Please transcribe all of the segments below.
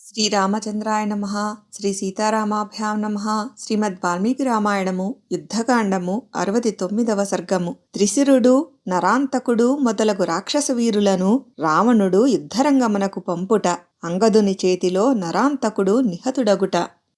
శ్రీరామచంద్రాయ నమః. శ్రీ సీతారామాభ్యాం నమః. శ్రీమద్ వాల్మీకి రామాయణము యుద్ధకాండము 69వ సర్గము. త్రిశిరుడు, నరాంతకుడు మొదలగు రాక్షస వీరులను రావణుడు యుద్ధరంగమునకు పంపుట, అంగదుని చేతిలో నరాంతకుడు నిహతుడగుట.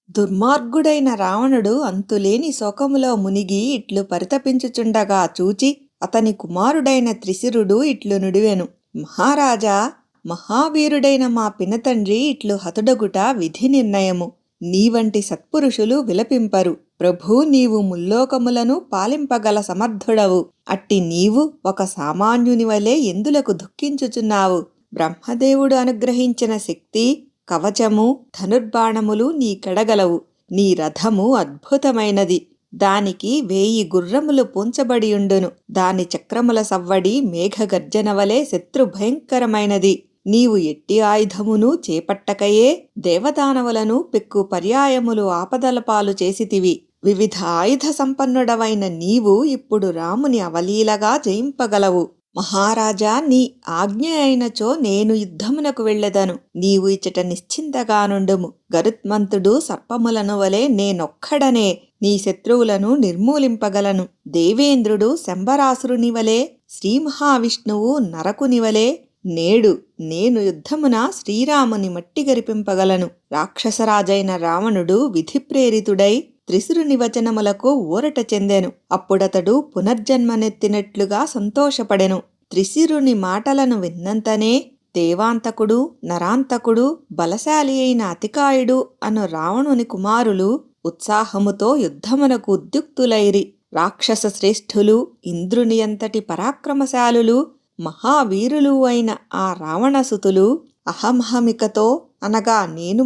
దుర్మార్గుడైన రావణుడు అంతులేని శోకములో మునిగి ఇట్లు పరితపించుచుండగా చూచి అతని కుమారుడైన త్రిశిరుడు ఇట్లు నుడివెను. మహారాజా, మహావీరుడైన మా పినతండ్రి ఇట్లు హతుడగుట విధి నిర్ణయము. నీవంటి సత్పురుషులు విలపింపరు. ప్రభూ, నీవు ముల్లోకములను పాలింపగల సమర్థుడవు. అట్టి నీవు ఒక సామాన్యుని వలె ఎందులకు దుఃఖించుచున్నావు? బ్రహ్మదేవుడు అనుగ్రహించిన శక్తి, కవచము, ధనుర్బాణములు నీ కడగలవు. నీ రథము అద్భుతమైనది. దానికి 1000 గుర్రములు పూంచబడియుండును. దాని చక్రముల సవ్వడి మేఘగర్జన వలె శత్రు భయంకరమైనది. నీవు ఎట్టి ఆయుధమును చేపట్టకయే దేవదానవులను పెక్కు పర్యాయములు ఆపదల పాలు చేసితివి. వివిధ ఆయుధ సంపన్నుడవైన నీవు ఇప్పుడు రాముని అవలీలగా జయింపగలవు. మహారాజా, నీ ఆజ్ఞ అయినచో నేను యుద్ధమునకు వెళ్ళెదను. నీవు ఇచ్చట నిశ్చింతగా నుండుము. గరుత్మంతుడు సర్పములను వలె నేనొక్కడనే నీ శత్రువులను నిర్మూలింపగలను. దేవేంద్రుడు శంబరాసురుని వలె, శ్రీ మహావిష్ణువు నరకునివలే నేడు నేను యుద్ధమున శ్రీరాముని మట్టి గరిపింపగలను. రాక్షసరాజైన రావణుడు విధిప్రేరితుడై త్రిశిరుని వచనములకు ఊరట చెందెను. అప్పుడతడు పునర్జన్మనెత్తినట్లుగా సంతోషపడెను. త్రిశిరుని మాటలను విన్నంతనే దేవాంతకుడు, నరాంతకుడు, బలశాలి అయిన అతికాయుడు అను రావణుని కుమారులు ఉత్సాహముతో యుద్ధమునకు ఉద్యుక్తులైరి. రాక్షస శ్రేష్ఠులు, ఇంద్రుని అంతటి పరాక్రమశాలులు, మహావీరులు అయిన ఆ రావణసుతులు అహమహమికతో, అనగా నేను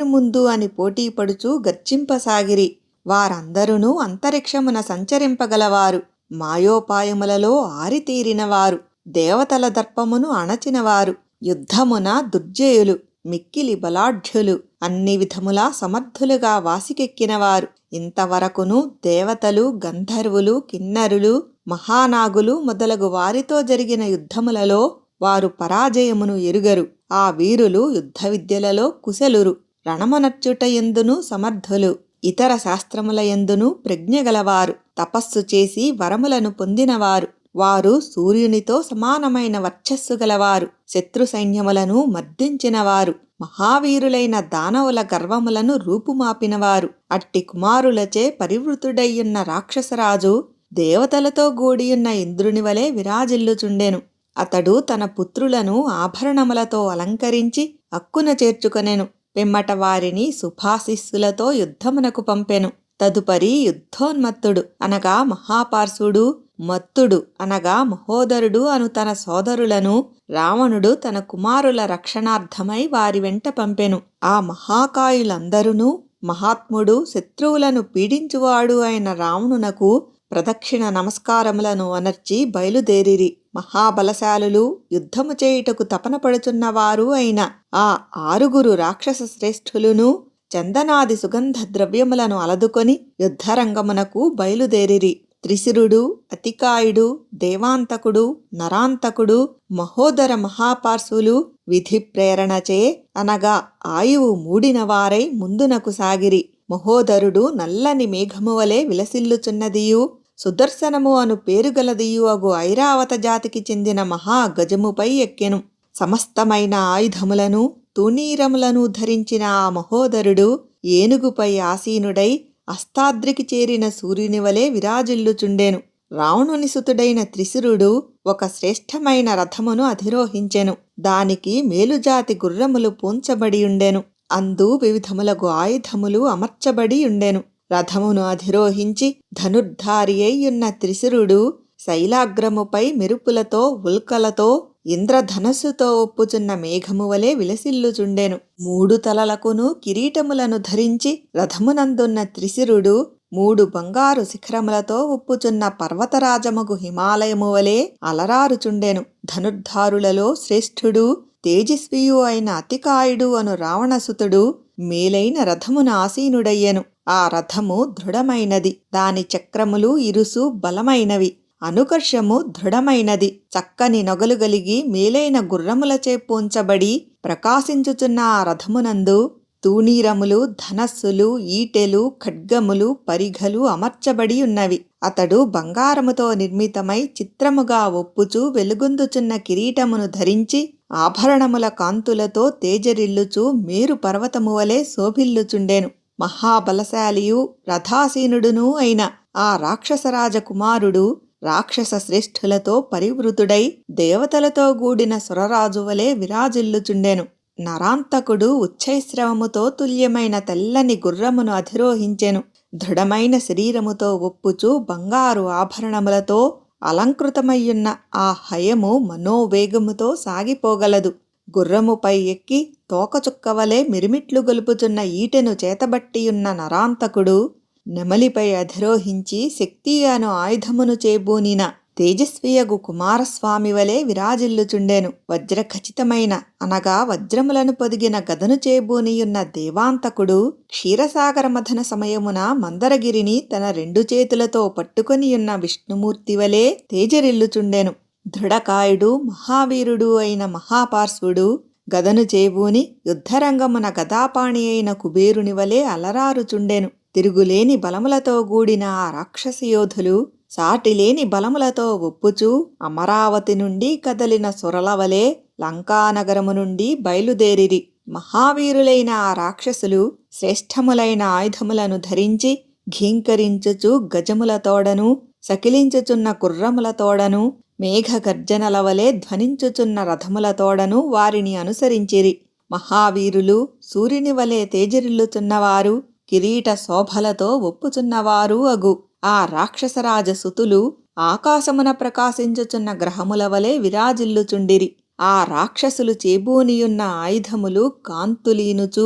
ముందు అని పోటీపడుచు గర్జింపసాగిరి. వారందరూ అంతరిక్షమున సంచరింపగలవారు, మాయోపాయములలో ఆరితేరినవారు, దేవతల దర్పమును అణచినవారు, యుద్ధమున దుర్జయులు, మిక్కిలి బలాఢ్యులు, అన్ని విధములా సమర్థులుగా వాసికెక్కినవారు. ఇంతవరకును దేవతలు, గంధర్వులు, కిన్నరులు, మహానాగులు మొదలగు వారితో జరిగిన యుద్ధములలో వారు పరాజయమును ఎరుగరు. ఆ వీరులు యుద్ధ విద్యలలో కుశలురు, రణమునర్చుట యందును సమర్థులు, ఇతర శాస్త్రముల యందును ప్రజ్ఞగలవారు, తపస్సు చేసి వరములను పొందినవారు. వారు సూర్యునితో సమానమైన వర్చస్సు గలవారు, శత్రు సైన్యములను మర్దించినవారు, మహావీరులైన దానవుల గర్వములను రూపుమాపినవారు. అట్టి కుమారులచే పరివృతుడయ్యున్న రాక్షసరాజు దేవతలతో గూడియున్న ఇంద్రుని వలె విరాజిల్లుచుండెను. అతడు తన పుత్రులను ఆభరణములతో అలంకరించి అక్కున చేర్చుకొనెను. పిమ్మట వారిని శుభాశిస్సులతో యుద్ధమునకు పంపెను. తదుపరి యుద్ధోన్మత్తుడు అనగా మహాపార్శుడు, మత్తుడు అనగా మహోదరుడు అను తన సోదరులను రావణుడు తన కుమారుల రక్షణార్థమై వారి వెంట పంపెను. ఆ మహాకాయులందరూ మహాత్ముడు, శత్రువులను పీడించువాడు అయిన రావణునకు ప్రదక్షిణ నమస్కారములను అనర్చి బయలుదేరిరి. మహాబలశాలులు, యుద్ధము చేయుటకు తపన పడుచున్నవారు అయిన ఆ 6 రాక్షస శ్రేష్ఠులును చందనాది సుగంధ ద్రవ్యములను అలదుకొని యుద్ధరంగమునకు బయలుదేరిరి. త్రిశిరుడు, అతికాయుడు, దేవాంతకుడు, నరాంతకుడు, మహోదర మహాపార్శులు విధి ప్రేరణచే అనగా ఆయువు మూడినవారై ముందునకు సాగిరి. మహోదరుడు నల్లని మేఘము వలె విలసిల్లుచున్నదియు, సుదర్శనము అను పేరుగలదియు అగు ఐరావత జాతికి చెందిన మహాగజముపై ఎక్కెను. సమస్తమైన ఆయుధములను, తూణీరములను ధరించిన ఆ మహోదరుడు ఏనుగుపై ఆసీనుడై అస్తాద్రికి చేరిన సూర్యుని వలె విరాజిల్లుచుండెను. రావణుని సుతుడైన త్రిశిరుడు ఒక శ్రేష్టమైన రథమును అధిరోహించెను. దానికి మేలుజాతి గుర్రములు పూంచబడియుండెను. అందు వివిధములగు ఆయుధములు అమర్చబడి ఉండెను. రథమును అధిరోహించి ధనుర్ధారి అయ్యున్న త్రిశిరుడు శైలాగ్రముపై మెరుపులతో, ఉల్కలతో, ఇంద్రధనస్సుతో ఒప్పుచున్న మేఘము వలె విలసిల్లుచుండెను. 3 తలలకును కిరీటములను ధరించి రథమునందున్న త్రిశిరుడు 3 బంగారు శిఖరములతో ఒప్పుచున్న పర్వతరాజమగు హిమాలయము వలె అలరారుచుండెను. ధనుర్ధారులలో శ్రేష్ఠుడు, తేజస్వియు అయిన అతికాయుడు అను రావణసుతుడు మేలైన రథమున ఆసీనుడయ్యెను. ఆ రథము దృఢమైనది, దాని చక్రములు ఇరుసు బలమైనవి. అనుకర్షము దృఢమైనది. చక్కని నొగలు గలిగి మేలైన గుర్రములచే పూంచబడి ప్రకాశించుచున్న ఆ రథమునందు తూణీరములు, ధనస్సులు, ఈటెలు, ఖడ్గములు, పరిఘలు అమర్చబడి ఉన్నవి. అతడు బంగారముతో నిర్మితమై చిత్రముగా ఒప్పుచూ వెలుగొందుచున్న కిరీటమును ధరించి ఆభరణముల కాంతులతో తేజరిల్లుచూ మేరు పర్వతము వలె శోభిల్లుచుండెను. మహాబలశాలియు రథాసీనుడునూ అయిన ఆ రాక్షసరాజకుమారుడు రాక్షస శ్రేష్ఠులతో పరివృతుడై దేవతలతో గూడిన సురరాజు వలె విరాజిల్లుచుండెను. నరాంతకుడు ఉచ్చైశ్రవముతో తుల్యమైన తెల్లని గుర్రమును అధిరోహించెను. దృఢమైన శరీరముతో ఒప్పుచూ బంగారు ఆభరణములతో అలంకృతమయ్యున్న ఆ హయము మనోవేగముతో సాగిపోగలదు. గుర్రముపై ఎక్కి తోకచుక్కవలే మిరిమిట్లు గొలుపుచున్న ఈటెను చేతబట్టియున్న నరాంతకుడు నెమలిపై అధిరోహించి శక్తి అను ఆయుధమును చేబూనిన తేజస్వియగు కుమారస్వామి వలె విరాజిల్లుచుండెను. వజ్రఖచితమైన అనగా వజ్రములను పొదిగిన గదను చేబూనియున్న దేవాంతకుడు క్షీరసాగర మథన సమయమున మందరగిరిని తన 2 చేతులతో పట్టుకొనియున్న విష్ణుమూర్తి వలె తేజరిల్లుచుండెను. దృఢకాయుడు మహావీరుడు అయిన మహాపార్శ్వుడు గదను చేబూని యుద్ధరంగమున గదాపాణి అయిన కుబేరుని వలె అలరారుచుండెను. తిరుగులేని బలములతో గూడిన ఆ రాక్షసయోధులు సాటిలేని బలములతో ఒప్పుచూ అమరావతి నుండి కదలిన సురలవలే లంకానగరము నుండి బయలుదేరిరి. మహావీరులైన ఆ రాక్షసులు శ్రేష్టములైన ఆయుధములను ధరించి ఘీంకరించుచు గజములతోడను సకిలించుచున్న కుర్రములతోడను మేఘగర్జనలవలే ధ్వనించుచున్న రథములతోడను వారిని అనుసరించిరి. మహావీరులు సూర్యుని వలె తేజరిల్లుచున్నవారు కిరీట శోభలతో ఒప్పుచున్నవారు అగు ఆ రాక్షసరాజసుతులు ఆకాశమున ప్రకాశించుచున్న గ్రహముల వలె విరాజిల్లుచుండిరి. ఆ రాక్షసులు చేబూనియున్న ఆయుధములు కాంతులీనుచూ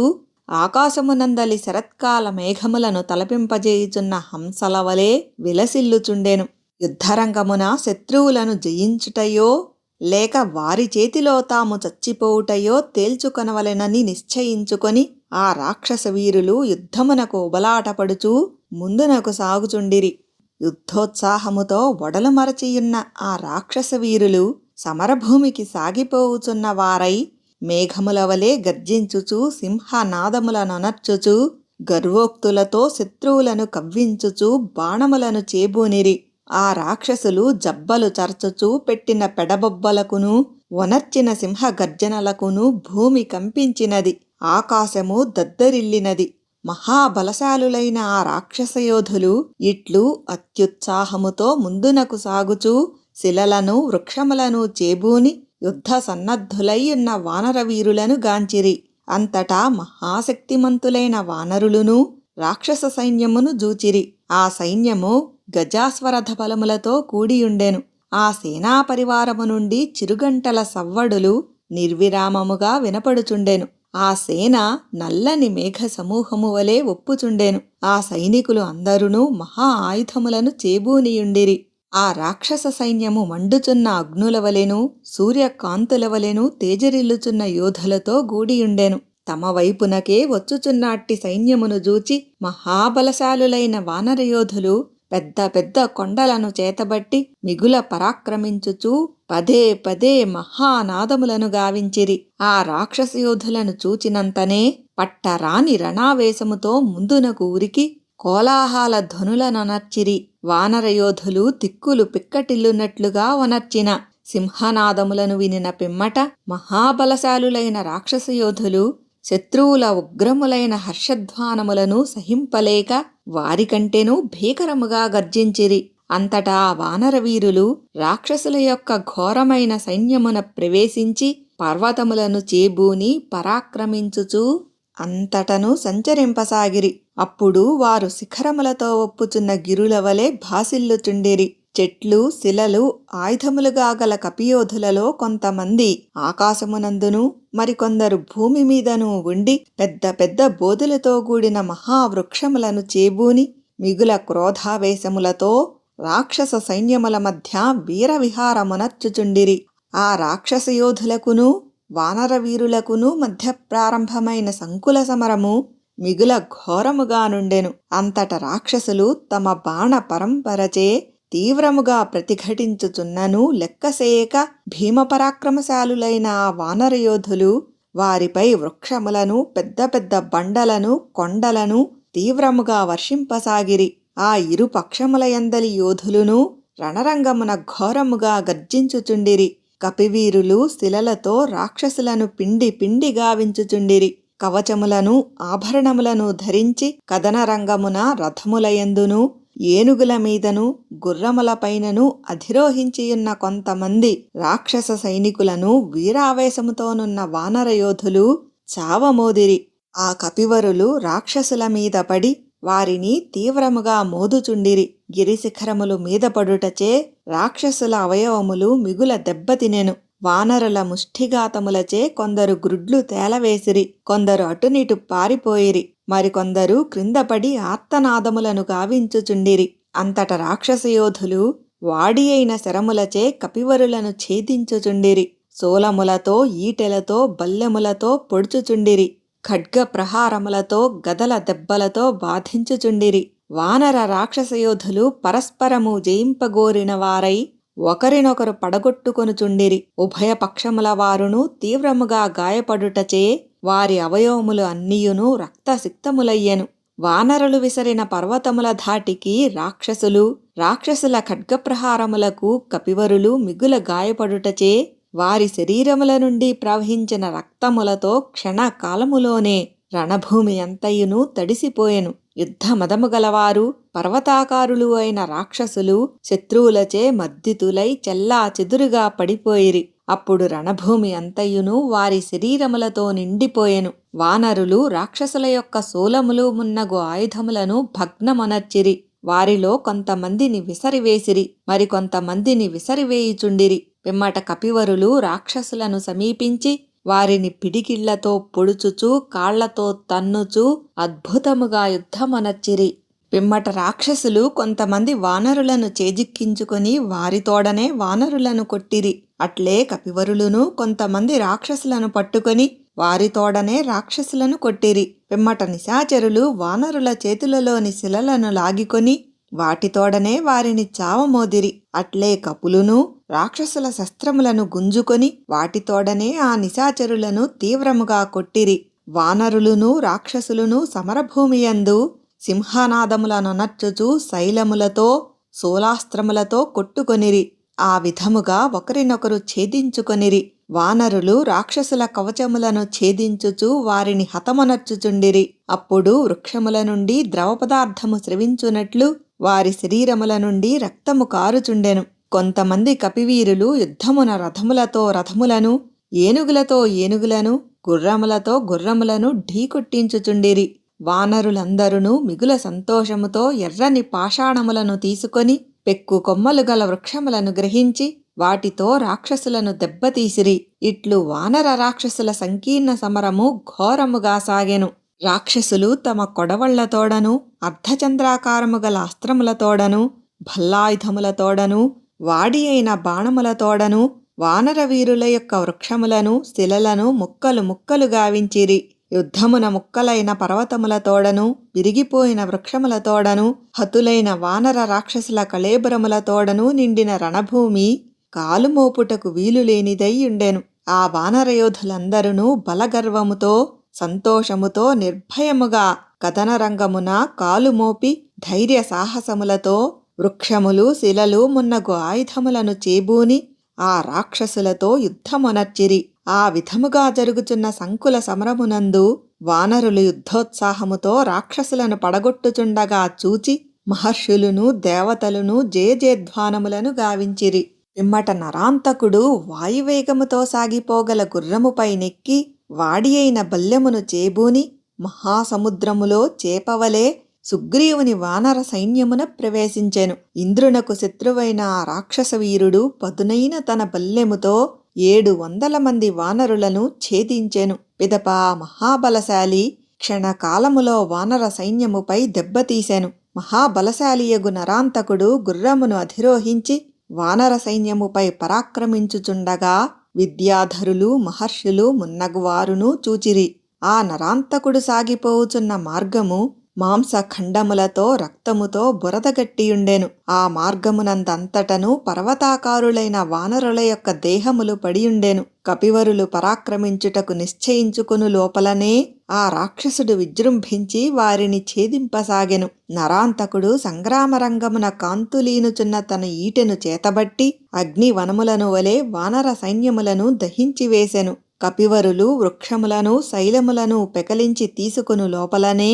ఆకాశమునందలి శరత్కాల మేఘములను తలపింపజేయుచున్న హంసల వలె విలసిల్లుచుండెను. యుద్ధరంగమున శత్రువులను జయించుటయో లేక వారి చేతిలో తాము చచ్చిపోవుటయో తేల్చుకొనవలెనని నిశ్చయించుకొని ఆ రాక్షస వీరులు యుద్ధమునకు ఉబలాటపడుచూ ముందునకు సాగుచుండిరి. యుద్ధోత్సాహముతో ఒడలు మరచియున్న ఆ రాక్షస వీరులు సమరభూమికి సాగిపోవుచున్న వారై మేఘముల వలె గర్జించుచు సింహనాదములననర్చుచు గర్వోక్తులతో శత్రువులను కవ్వించుచు బాణములను చేబూనిరి. ఆ రాక్షసులు జబ్బలు చర్చుచూ పెట్టిన పెడబొబ్బలకును వనర్చిన సింహ గర్జనలకును భూమి కంపించినది. ఆకాశము దద్దరిల్లినది. మహాబలశాలులైన ఆ రాక్షసయోధులు ఇట్లు అత్యుత్సాహముతో ముందునకు సాగుచూ శిలలను వృక్షములను చేబూని యుద్ధ సన్నద్ధులైయున్న వానరవీరులను గాంచిరి. అంతటా మహాశక్తిమంతులైన వానరులును రాక్షస సైన్యమును జూచిరి. ఆ సైన్యము గజాస్వరథ బలములతో కూడియుండెను. ఆ సేనాపరివారము నుండి చిరుగంటల సవ్వడులు నిర్విరామముగా వినపడుచుండెను. ఆ సేన నల్లని మేఘ సమూహము వలె ఒప్పుచుండెను. ఆ సైనికులు అందరునూ మహా ఆయుధములను చేబూనియుండిరి. ఆ రాక్షస సైన్యము మండుచున్న అగ్నుల వలెను సూర్యకాంతుల వలెను తేజరిల్లుచున్న యోధులతో గూడియుండెను. తమ వైపునకే వచ్చుచున్న అట్టి సైన్యమును జూచి మహాబలశాలులైన వానరయోధులు పెద్ద పెద్ద కొండలను చేతబట్టి మిగుల పరాక్రమించుచూ పదే పదే మహానాదములను గావించిరి. ఆ రాక్షసయోధులను చూచినంతనే పట్టరాని రణావేశముతో ముందునకు ఉరికి కోలాహల ధ్వనులననర్చిరి. వానరయోధులు దిక్కులు పిక్కటిల్లునట్లుగా వనర్చిన సింహనాదములను వినిన పిమ్మట మహాబలశాలులైన రాక్షసయోధులు శత్రువుల ఉగ్రములైన హర్షధ్వానములను సహింపలేక వారికంటేనూ భీకరముగా గర్జించిరి. అంతటా వానరవీరులు రాక్షసుల యొక్క ఘోరమైన సైన్యమున ప్రవేశించి పర్వతములను చేబూని పరాక్రమించుచూ అంతటను సంచరింపసాగిరి. అప్పుడు వారు శిఖరములతో ఒప్పుచున్న గిరుల వలె భాసిల్లుచుండిరి. చెట్లు శిలలు ఆయుధములుగా గల కపియోధులలో కొంతమంది ఆకాశమునందును మరికొందరు భూమి మీదను ఉండి పెద్ద పెద్ద బోధులతో కూడిన మహావృక్షములను చేబూని మిగుల క్రోధావేశములతో రాక్షస సైన్యముల మధ్య వీరవిహారమునర్చుచుండిరి. ఆ రాక్షసయోధులకును వానరవీరులకును మధ్య ప్రారంభమైన సంకుల సమరము మిగుల ఘోరముగా నుండెను. అంతట రాక్షసులు తమ బాణ పరంపరచే తీవ్రముగా ప్రతిఘటించుచున్నను లెక్కసేయక భీమపరాక్రమశాలులైన ఆ వానరయోధులు వారిపై వృక్షములను పెద్ద పెద్ద బండలను కొండలను తీవ్రముగా వర్షింపసాగిరి. ఆ ఇరు పక్షములయందలి యోధులును రణరంగమున ఘోరముగా గర్జించుచుండిరి. కపివీరులు శిలలతో రాక్షసులను పిండి పిండి గావించుచుండిరి. కవచములను ఆభరణములను ధరించి కదనరంగమున రథములయందును ఏనుగుల మీదను గుర్రములపైనను అధిరోహించియున్న కొంతమంది రాక్షస సైనికులను వీరావేశముతోనున్న వానరయోధులు చావమోదిరి. ఆ కపివరులు రాక్షసుల మీద పడి వారిని తీవ్రముగా మోదుచుండిరి. గిరిశిఖరములు మీద పడుటచే రాక్షసుల అవయవములు మిగుల దెబ్బతినెను. వానరుల ముష్ఠిఘాతములచే కొందరు గ్రుడ్లు తేలవేసిరి, కొందరు అటునిటు పారిపోయిరి, మరికొందరు క్రిందపడి ఆర్తనాదములను గావించుచుండిరి. అంతట రాక్షసయోధులు వాడి అయిన శరములచే కపివరులను ఛేదించుచుండిరి. శూలములతో ఈటెలతో బల్లెములతో పొడుచుచుండిరి. ఖడ్గ ప్రహారములతో గదల దెబ్బలతో బాధించుచుండిరి. వానర రాక్షసయోధులు పరస్పరము జయింపగోరిన వారై ఒకరినొకరు పడగొట్టుకొనుచుండిరి. ఉభయ పక్షముల వారును తీవ్రముగా గాయపడుటచే వారి అవయవములు అన్నియును రక్తసిక్తములయ్యెను. వానరులు విసరిన పర్వతముల ధాటికి రాక్షసుల ఖడ్గప్రహారములకు కపివరులు మిగుల గాయపడుటచే వారి శరీరముల నుండి ప్రవహించిన రక్తములతో క్షణకాలములోనే రణభూమి అంతయును తడిసిపోయెను. యుద్ధమదము గలవారు పర్వతాకారులు అయిన రాక్షసులు శత్రువులచే మర్దితులై చెల్లా చెదురుగా పడిపోయిరి. అప్పుడు రణభూమి అంతయును వారి శరీరములతో నిండిపోయెను. వానరులు రాక్షసుల యొక్క శూలములు మున్నగు ఆయుధములను భగ్నమొనర్చిరి. వారిలో కొంతమందిని విసరివేసిరి, మరికొంతమందిని విసరివేయుచుండిరి. పిమ్మట కపివరులు రాక్షసులను సమీపించి వారిని పిడికిళ్లతో పొడుచుచూ కాళ్లతో తన్నుచూ అద్భుతముగా యుద్ధమొనర్చిరి. పిమ్మట రాక్షసులు కొంతమంది వానరులను చేజిక్కించుకొని వారితోడనే వానరులను కొట్టిరి. అట్లే కపివరులును కొంతమంది రాక్షసులను పట్టుకొని వారితోడనే రాక్షసులను కొట్టిరి. పిమ్మట నిశాచరులు వానరుల చేతులలోని శిలలను లాగికొని వాటితోడనే వారిని చావమోదిరి. అట్లే కపులును రాక్షసుల శస్త్రములను గుంజుకొని వాటితోడనే ఆ నిశాచరులను తీవ్రముగా కొట్టిరి. వానరులును రాక్షసులును సమరభూమియందు సింహనాదములనొనర్చుచు శైలములతో శూలాస్త్రములతో కొట్టుకొనిరి. ఆ విధముగా ఒకరినొకరు ఛేదించుకొనిరి. వానరులు రాక్షసుల కవచములను ఛేదించుచు వారిని హతమొనర్చుచుండిరి. అప్పుడు వృక్షముల నుండి ద్రవ పదార్థము స్రవించునట్లు వారి శరీరముల నుండి రక్తము కారుచుండెను. కొంతమంది కపివీరులు యుద్ధమున రథములతో రథములను, ఏనుగులతో ఏనుగులను, గుర్రములతో గుర్రములను ఢీకొట్టించుచుండిరి. వానరులందరూ మిగుల సంతోషముతో ఎర్రని పాషాణములను తీసుకొని పెక్కు కొమ్మలు గల వృక్షములను గ్రహించి వాటితో రాక్షసులను దెబ్బతీసిరి. ఇట్లు వానర రాక్షసుల సంకీర్ణ సమరము ఘోరముగా సాగెను. రాక్షసులు తమ కొడవళ్లతోడను అర్ధచంద్రాకారము గల అస్త్రములతోడను భల్లాయుధములతోడను వాడి అయిన బాణములతోడను వానర వీరుల యొక్క వృక్షములను శిలలను ముక్కలు ముక్కలు గావించిరి. యుద్ధమున ముక్కలైన పర్వతములతోడను విరిగిపోయిన వృక్షములతోడను హతులైన వానర రాక్షసుల కళేబరములతోడను నిండిన రణభూమి కాలుమోపుటకు వీలులేనిదయ్యుండెను. ఆ వానరయోధులందరూ బలగర్వముతో సంతోషముతో నిర్భయముగా కదనరంగమున కాలుమోపి ధైర్య సాహసములతో వృక్షములు శిలలు మున్నగు ఆయుధములను చేబూని ఆ రాక్షసులతో యుద్ధమొనర్చిరి. ఆ విధముగా జరుగుచున్న సంకుల సమరమునందు వానరులు యుద్ధోత్సాహముతో రాక్షసులను పడగొట్టుచుండగా చూచి మహర్షులును దేవతలును జయజయధ్వానములను గావించిరి. పిమ్మట నరాంతకుడు వాయువేగముతో సాగిపోగల గుర్రముపై నెక్కి వాడి అయిన బల్లెమును చేబూని మహాసముద్రములో చేపవలే సుగ్రీవుని వానర సైన్యమున ప్రవేశించెను. ఇంద్రునకు శత్రువైన ఆ రాక్షస వీరుడు పదునైన తన బల్లెముతో 700 మంది వానరులను ఛేదించెను. పిదప మహాబలశాలి క్షణకాలములో వానర సైన్యముపై దెబ్బతీసెను. మహాబలశాలియగు నరాంతకుడు గుర్రమును అధిరోహించి వానర సైన్యముపై పరాక్రమించుచుండగా విద్యాధరులు మహర్షులు మున్నగువారును చూచిరి. ఆ నరాంతకుడు సాగిపోవుచున్న మార్గము మాంసఖండములతో రక్తముతో బురదగట్టియుండెను. ఆ మార్గమునందంతటను పర్వతాకారులైన వానరుల యొక్క దేహములు పడియుండెను. కపివరులు పరాక్రమించుటకు నిశ్చయించుకును లోపలనే ఆ రాక్షసుడు విజృంభించి వారిని ఛేదింపసాగెను. నరాంతకుడు సంగ్రామరంగమున కాంతులీనుచున్న తన ఈటెను చేతబట్టి అగ్నివనములను వలె వానర సైన్యములను దహించివేసెను. కపివరులు వృక్షములను శైలములను పెకలించి తీసుకును లోపలనే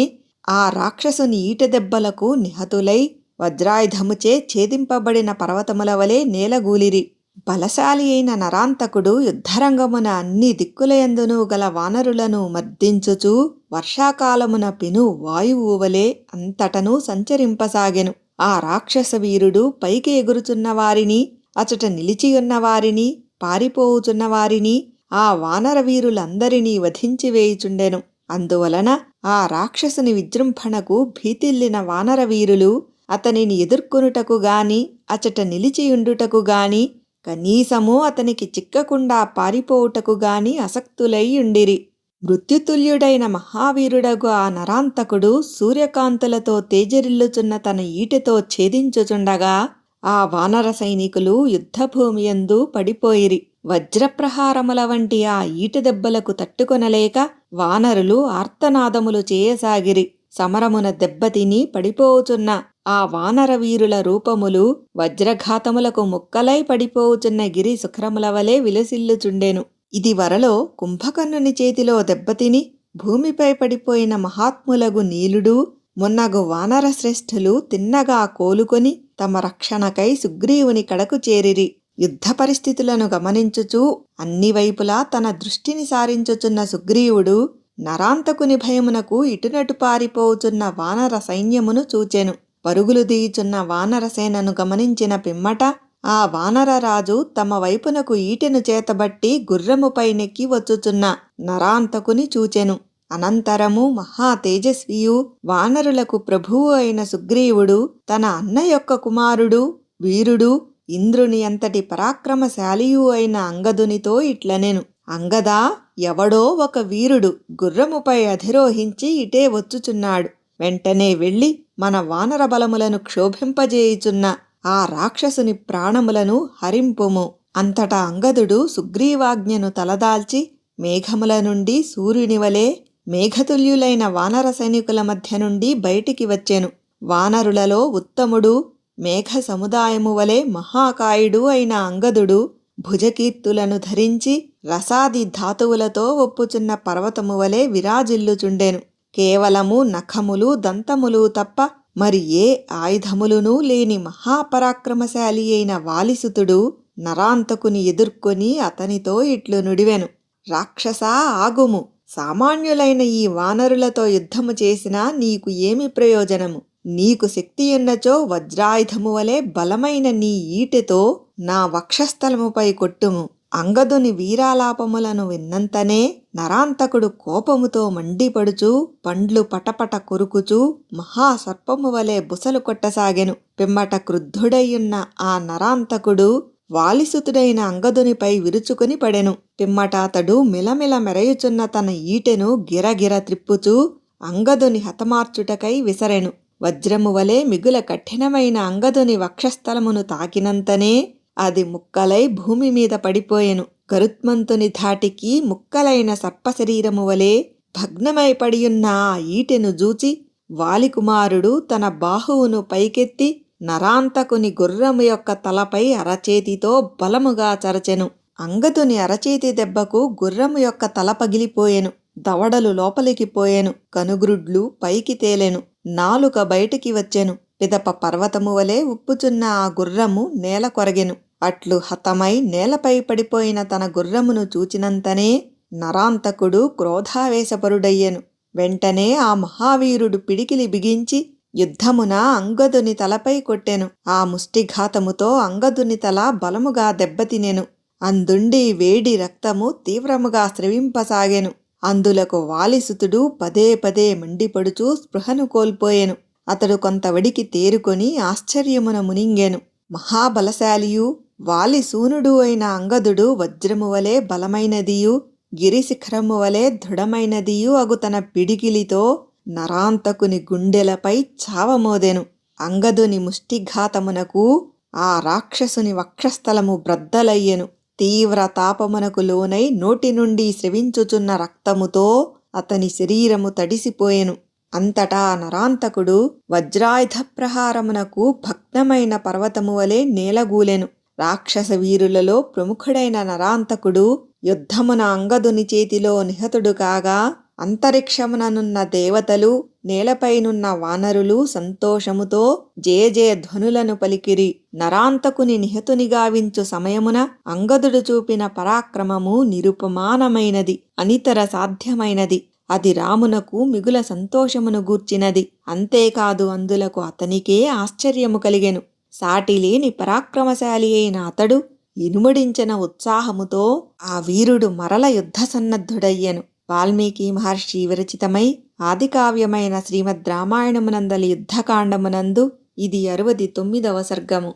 ఆ రాక్షసుని ఈటెదెబ్బలకు నిహతులై వజ్రాయుధముచే ఛేదింపబడిన పర్వతముల వలె నేలగూలిరి. బలశాలి అయిన నరాంతకుడు యుద్ధరంగమున అన్ని దిక్కులయందునూ గల వానరులను మర్దించుచూ వర్షాకాలమున పెను వాయువు వలె అంతటను సంచరింపసాగెను. ఆ రాక్షస వీరుడు పైకి ఎగురుచున్న వారిని, అచట నిలిచియున్న వారిని, పారిపోవుచున్న వారిని, ఆ వానర వీరులందరినీ వధించివేయుచుండెను. అందువలన ఆ రాక్షసుని విజృంభణకు భీతిల్లిన వానర వీరులు అతనిని ఎదుర్కొనుటకు గాని, అచట నిలిచియుండుటకు గాని, కనీసము అతనికి చిక్కకుండా పారిపోవుటకు గాని అసక్తులైయుండిరి. మృత్యుతుల్యుడైన మహావీరుడగు ఆ నరాంతకుడు సూర్యకాంతులతో తేజరిల్లుచున్న తన ఈటెతో ఛేదించుచుండగా ఆ వానర సైనికులు యుద్ధభూమియందు పడిపోయిరి. వజ్రప్రహారముల వంటి ఆ ఈటెదెబ్బలకు తట్టుకొనలేక వానరులు ఆర్తనాదములు చేయసాగిరి. సమరమున దెబ్బతిని పడిపోవుచున్న ఆ వానర వీరుల రూపములు వజ్రఘాతములకు ముక్కలై పడిపోవుచున్న గిరి శుఖరముల వలె విలసిల్లుచుండెను. ఇది వరలో కుంభకర్ణుని చేతిలో దెబ్బతిని భూమిపై పడిపోయిన మహాత్ములగు నీలుడు మున్నగు వానర శ్రేష్ఠులు తిన్నగా కోలుకొని తమ రక్షణకై సుగ్రీవుని కడకు చేరిరి. యుద్ధ పరిస్థితులను గమనించుచూ అన్ని వైపులా తన దృష్టిని సారించుచున్న సుగ్రీవుడు నరాంతకుని భయమునకు ఇటునటు పారిపోవుచున్న వానర సైన్యమును చూచెను. పరుగులు దీయుచున్న వానరసేనను గమనించిన పిమ్మట ఆ వానరరాజు తమ వైపునకు ఈటెను చేతబట్టి గుర్రముపైనెక్కి వచ్చుచున్న నరాంతకుని చూచెను. అనంతరము మహా తేజస్వియు వానరులకు ప్రభువు అయిన సుగ్రీవుడు తన అన్న యొక్క కుమారుడు వీరుడు ఇంద్రుని అంతటి పరాక్రమశాలియు అయిన అంగదునితో ఇట్లనెను. అంగదా, ఎవడో ఒక వీరుడు గుర్రముపై అధిరోహించి ఇటే వచ్చుచున్నాడు. వెంటనే వెళ్ళి మన వానర బలములను క్షోభింపజేయుచున్న ఆ రాక్షసుని ప్రాణములను హరింపుము. అంతటా అంగదుడు సుగ్రీవాజ్ఞను తలదాల్చి మేఘముల నుండి సూర్యుని వలె మేఘతుల్యులైన వానర సైనికుల మధ్య నుండి బయటికి వచ్చెను. వానరులలో ఉత్తముడు మేఘ సముదాయము వలె మహాకాయుడు అయిన అంగదుడు భుజకీర్తులను ధరించి రసాది ధాతువులతో ఒప్పుచున్న పర్వతము వలె విరాజిల్లుచుండెను. కేవలము నఖములు దంతములు తప్ప మరి ఏ ఆయుధములునూ లేని మహాపరాక్రమశాలి అయిన వాలిసుతుడు నరాంతకుని ఎదుర్కొని అతనితో ఇట్లు నుడివెను. రాక్షసా, ఆగుము! సామాన్యులైన ఈ వానరులతో యుద్ధము చేసినా నీకు ఏమి ప్రయోజనము? నీకు శక్తియున్నచో వజ్రాయుధము వలె బలమైన నీ ఈటెతో నా వక్షస్థలముపై కొట్టుము. అంగదుని వీరాలాపములను విన్నంతనే నరాంతకుడు కోపముతో మండిపడుచు పండ్లు పటపట కొరుకుచూ మహాసర్పము వలె బుసలు కొట్టసాగెను. పిమ్మట క్రుద్ధుడయ్యున్న ఆ నరాంతకుడు వాలిసుతుడైన అంగదునిపై విరుచుకుని పడెను. పిమ్మట అతడు మిలమిల మెరయుచున్న తన ఈటెను గిరగిర త్రిప్పుచూ అంగదుని హతమార్చుటకై విసరెను. వజ్రము వలె మిగుల కఠినమైన అంగదుని వక్షస్థలమును తాకినంతనే అది ముక్కలై భూమి మీద పడిపోయెను. గరుత్మంతుని ధాటికి ముక్కలైన సర్పశరీరము వలె భగ్నమై పడియున్న ఆ ఈటెను జూచి వాలికుమారుడు తన బాహువును పైకెత్తి నరాంతకుని గుర్రము యొక్క తలపై అరచేతితో బలముగా చరచెను. అంగదుని అరచేతి దెబ్బకు గుర్రము యొక్క తల పగిలిపోయెను. దవడలు లోపలికి పోయెను. కనుగ్రుడ్లు పైకి తేలెను. నాలుక బయటికి వచ్చెను. పిదప పర్వతము వలె ఉప్పుచున్న ఆ గుర్రము నేల కొరగెను. అట్లు హతమై నేలపై పడిపోయిన తన గుర్రమును చూచినంతనే నరాంతకుడు క్రోధావేశపరుడయ్యెను. వెంటనే ఆ మహావీరుడు పిడికిలి బిగించి యుద్ధమున అంగదుని తలపై కొట్టెను. ఆ ముష్టిఘాతముతో అంగదుని తల బలముగా దెబ్బతినెను. అందుండి వేడి రక్తము తీవ్రముగా స్రవింపసాగెను. అందులకు వాలిసుతుడు పదే పదే మండిపడుచూ స్పృహను కోల్పోయెను. అతడు కొంత వడికి తేరుకొని ఆశ్చర్యమున మునింగెను. మహాబలశాలియు వాలిసూనుడు అయిన అంగదుడు వజ్రము వలె బలమైనదియు గిరిశిఖరము వలె దృఢమైనదియు అగు తన పిడికిలితో నరాంతకుని గుండెలపై చావమోదెను. అంగదుని ముష్టిఘాతమునకు ఆ రాక్షసుని వక్షస్థలము బ్రద్దలయ్యెను. తీవ్ర తాపమునకు లోనై నోటి నుండి స్రవించుచున్న రక్తముతో అతని శరీరము తడిసిపోయెను. అంతటా నరాంతకుడు వజ్రాయుధ ప్రహారమునకు భగ్నమైన పర్వతము వలె నేలగూలెను. రాక్షస వీరులలో ప్రముఖుడైన నరాంతకుడు యుద్ధమున అంగదుని చేతిలో నిహతుడు కాగా, అంతరిక్షముననున్న దేవతలు, నేలపైనున్న వానరులు సంతోషముతో జయ ధ్వనులను పలికిరి. నరాంతకుని నిహతుని గావించు సమయమున అంగదుడు చూపిన పరాక్రమము నిరుపమానమైనది, అనితర సాధ్యమైనది. అది రామునకు మిగుల సంతోషమును గూర్చినది. అంతేకాదు అందులకు అతనికే ఆశ్చర్యము కలిగెను. సాటిలేని పరాక్రమశాలి అయిన అతడు ఇనుమడించిన ఉత్సాహముతో ఆ వీరుడు మరల యుద్ధ సన్నద్ధుడయ్యెను. వాల్మీకి మహర్షి విరచితమై ఆదికావ్యమైన శ్రీమద్ రామాయణమునందలి యుద్ధకాండమునందు ఇది 69వ సర్గము.